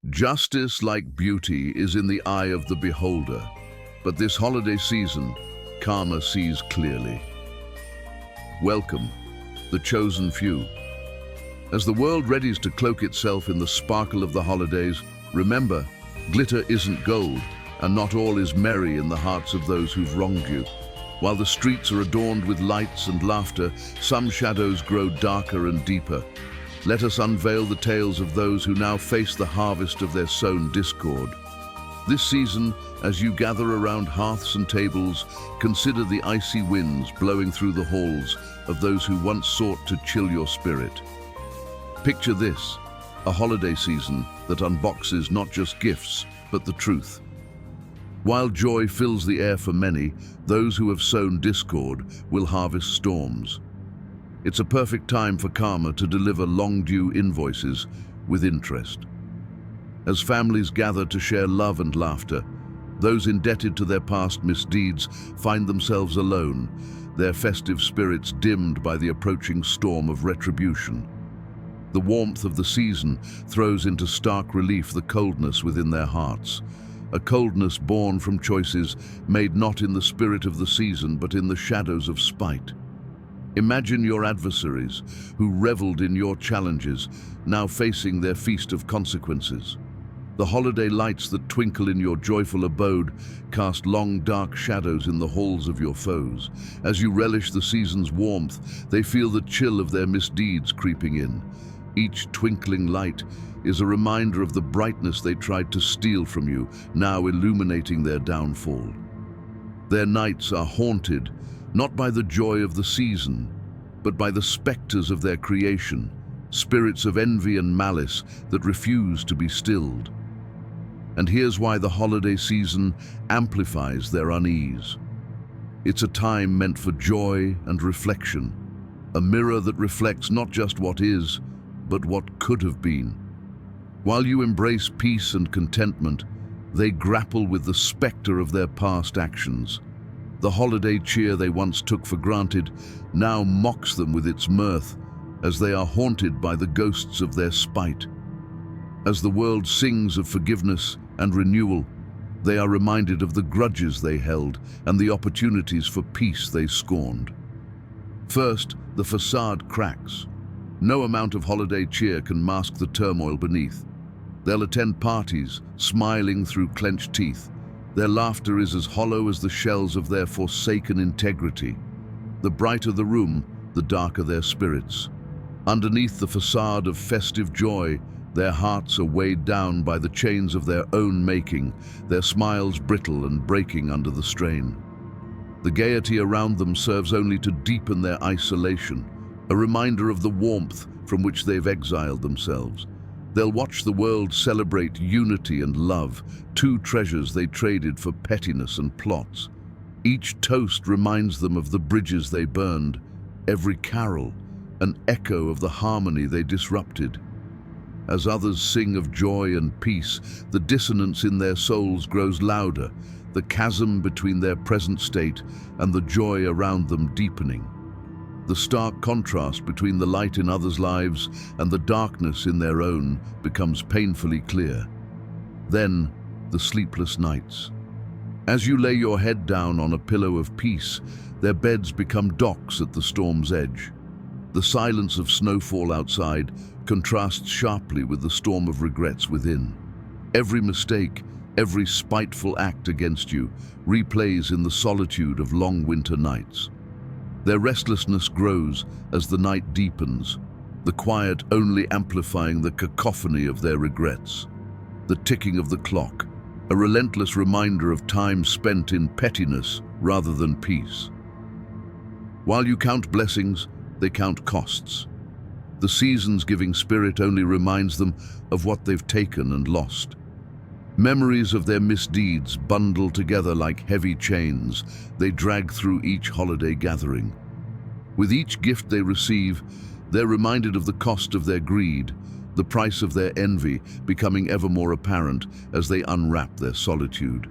Justice, like beauty, is in the eye of the beholder. But this holiday season, karma sees clearly. Welcome, the chosen few. As the world readies to cloak itself in the sparkle of the holidays, remember, glitter isn't gold, and not all is merry in the hearts of those who've wronged you. While the streets are adorned with lights and laughter, some shadows grow darker and deeper. Let us unveil the tales of those who now face the harvest of their sown discord. This season, as you gather around hearths and tables, consider the icy winds blowing through the halls of those who once sought to chill your spirit. Picture this, a holiday season that unboxes not just gifts, but the truth. While joy fills the air for many, those who have sown discord will harvest storms. It's a perfect time for karma to deliver long-due invoices with interest. As families gather to share love and laughter, those indebted to their past misdeeds find themselves alone, their festive spirits dimmed by the approaching storm of retribution. The warmth of the season throws into stark relief the coldness within their hearts, a coldness born from choices made not in the spirit of the season but in the shadows of spite. Imagine your adversaries, who reveled in your challenges, now facing their feast of consequences. The holiday lights that twinkle in your joyful abode cast long dark shadows in the halls of your foes. As you relish the season's warmth, they feel the chill of their misdeeds creeping in. Each twinkling light is a reminder of the brightness they tried to steal from you, now illuminating their downfall. Their nights are haunted, not by the joy of the season, but by the specters of their creation, spirits of envy and malice that refuse to be stilled. And here's why the holiday season amplifies their unease. It's a time meant for joy and reflection, a mirror that reflects not just what is, but what could have been. While you embrace peace and contentment, they grapple with the specter of their past actions. The holiday cheer they once took for granted now mocks them with its mirth, as they are haunted by the ghosts of their spite. As the world sings of forgiveness and renewal, they are reminded of the grudges they held and the opportunities for peace they scorned. First, the facade cracks. No amount of holiday cheer can mask the turmoil beneath. They'll attend parties, smiling through clenched teeth. Their laughter is as hollow as the shells of their forsaken integrity. The brighter the room, the darker their spirits. Underneath the facade of festive joy, their hearts are weighed down by the chains of their own making, their smiles brittle and breaking under the strain. The gaiety around them serves only to deepen their isolation, a reminder of the warmth from which they've exiled themselves. They'll watch the world celebrate unity and love, two treasures they traded for pettiness and plots. Each toast reminds them of the bridges they burned, every carol an echo of the harmony they disrupted. As others sing of joy and peace, the dissonance in their souls grows louder, the chasm between their present state and the joy around them deepening. The stark contrast between the light in others' lives and the darkness in their own becomes painfully clear. Then, the sleepless nights. As you lay your head down on a pillow of peace, their beds become docks at the storm's edge. The silence of snowfall outside contrasts sharply with the storm of regrets within. Every mistake, every spiteful act against you, replays in the solitude of long winter nights. Their restlessness grows as the night deepens, the quiet only amplifying the cacophony of their regrets. The ticking of the clock, a relentless reminder of time spent in pettiness rather than peace. While you count blessings, they count costs. The season's giving spirit only reminds them of what they've taken and lost. Memories of their misdeeds bundle together like heavy chains they drag through each holiday gathering. With each gift they receive, they're reminded of the cost of their greed, the price of their envy becoming ever more apparent as they unwrap their solitude.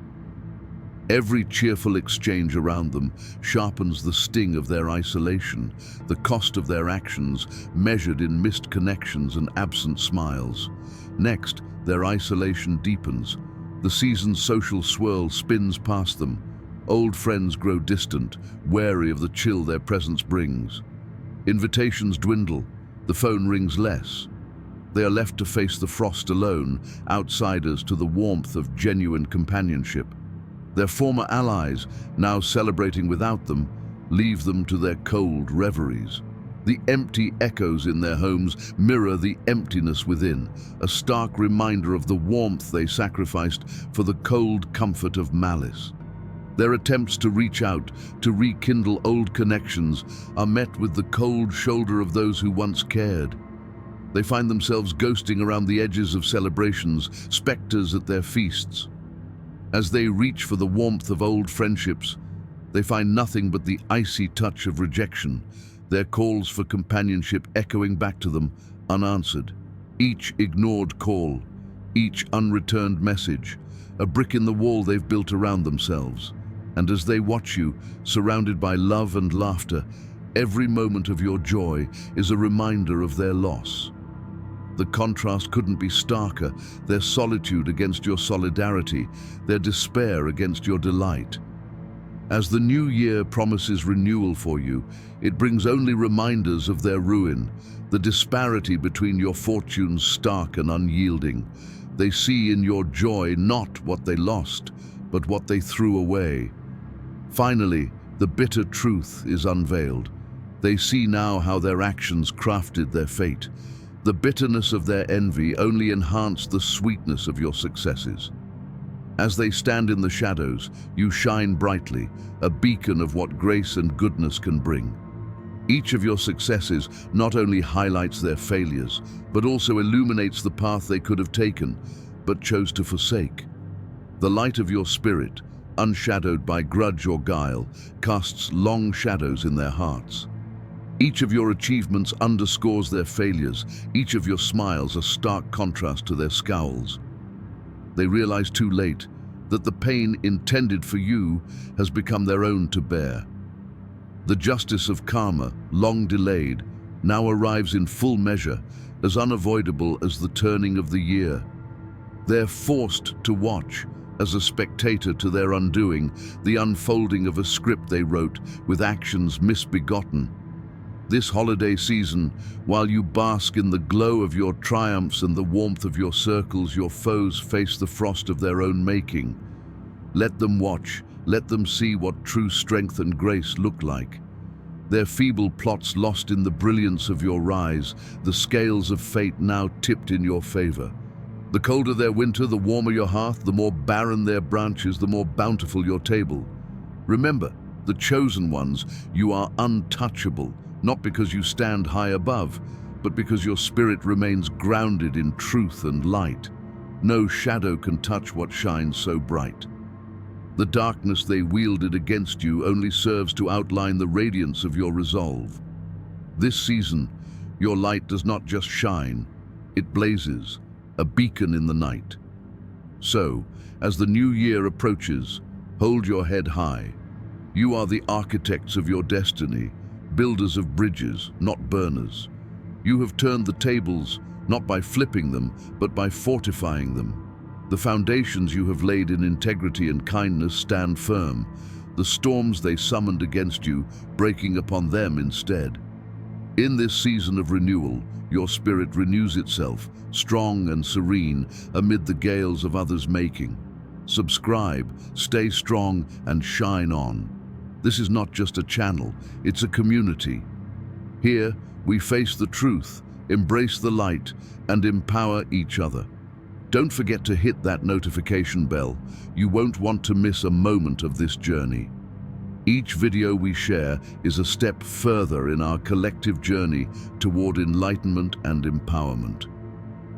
Every cheerful exchange around them sharpens the sting of their isolation, the cost of their actions measured in missed connections and absent smiles. Next, their isolation deepens. The season's social swirl spins past them. Old friends grow distant, wary of the chill their presence brings. Invitations dwindle, the phone rings less. They are left to face the frost alone, outsiders to the warmth of genuine companionship. Their former allies, now celebrating without them, leave them to their cold reveries. The empty echoes in their homes mirror the emptiness within, a stark reminder of the warmth they sacrificed for the cold comfort of malice. Their attempts to reach out, to rekindle old connections, are met with the cold shoulder of those who once cared. They find themselves ghosting around the edges of celebrations, specters at their feasts. As they reach for the warmth of old friendships, they find nothing but the icy touch of rejection, their calls for companionship echoing back to them unanswered. Each ignored call, each unreturned message, a brick in the wall they've built around themselves. And as they watch you, surrounded by love and laughter, every moment of your joy is a reminder of their loss. The contrast couldn't be starker, their solitude against your solidarity, their despair against your delight. As the new year promises renewal for you, it brings only reminders of their ruin, the disparity between your fortunes stark and unyielding. They see in your joy not what they lost, but what they threw away. Finally, the bitter truth is unveiled. They see now how their actions crafted their fate. The bitterness of their envy only enhanced the sweetness of your successes. As they stand in the shadows, you shine brightly, a beacon of what grace and goodness can bring. Each of your successes not only highlights their failures, but also illuminates the path they could have taken, but chose to forsake. The light of your spirit, unshadowed by grudge or guile, casts long shadows in their hearts. Each of your achievements underscores their failures, each of your smiles a stark contrast to their scowls. They realize too late that the pain intended for you has become their own to bear. The justice of karma, long delayed, now arrives in full measure, as unavoidable as the turning of the year. They're forced to watch, as a spectator to their undoing, the unfolding of a script they wrote with actions misbegotten. This holiday season, while you bask in the glow of your triumphs and the warmth of your circles, your foes face the frost of their own making. Let them watch, let them see what true strength and grace look like. Their feeble plots lost in the brilliance of your rise, the scales of fate now tipped in your favor. The colder their winter, the warmer your hearth, the more barren their branches, the more bountiful your table. Remember, the chosen ones, you are untouchable, not because you stand high above, but because your spirit remains grounded in truth and light. No shadow can touch what shines so bright. The darkness they wielded against you only serves to outline the radiance of your resolve. This season, your light does not just shine, it blazes, a beacon in the night. So, as the new year approaches, hold your head high. You are the architects of your destiny, builders of bridges, not burners. You have turned the tables, not by flipping them, but by fortifying them. The foundations you have laid in integrity and kindness stand firm, the storms they summoned against you breaking upon them instead. In this season of renewal, your spirit renews itself, strong and serene, amid the gales of others' making. Subscribe, stay strong, and shine on. This is not just a channel, it's a community. Here, we face the truth, embrace the light, and empower each other. Don't forget to hit that notification bell. You won't want to miss a moment of this journey. Each video we share is a step further in our collective journey toward enlightenment and empowerment.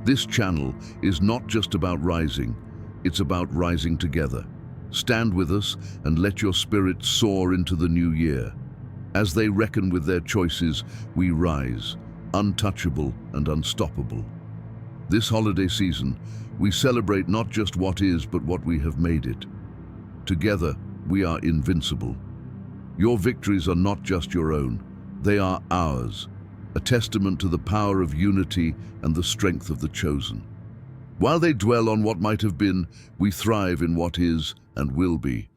This channel is not just about rising, it's about rising together. Stand with us and let your spirit soar into the new year. As they reckon with their choices, we rise, untouchable and unstoppable. This holiday season, we celebrate not just what is, but what we have made it. Together, we are invincible. Your victories are not just your own, they are ours, a testament to the power of unity and the strength of the chosen. While they dwell on what might have been, we thrive in what is and will be.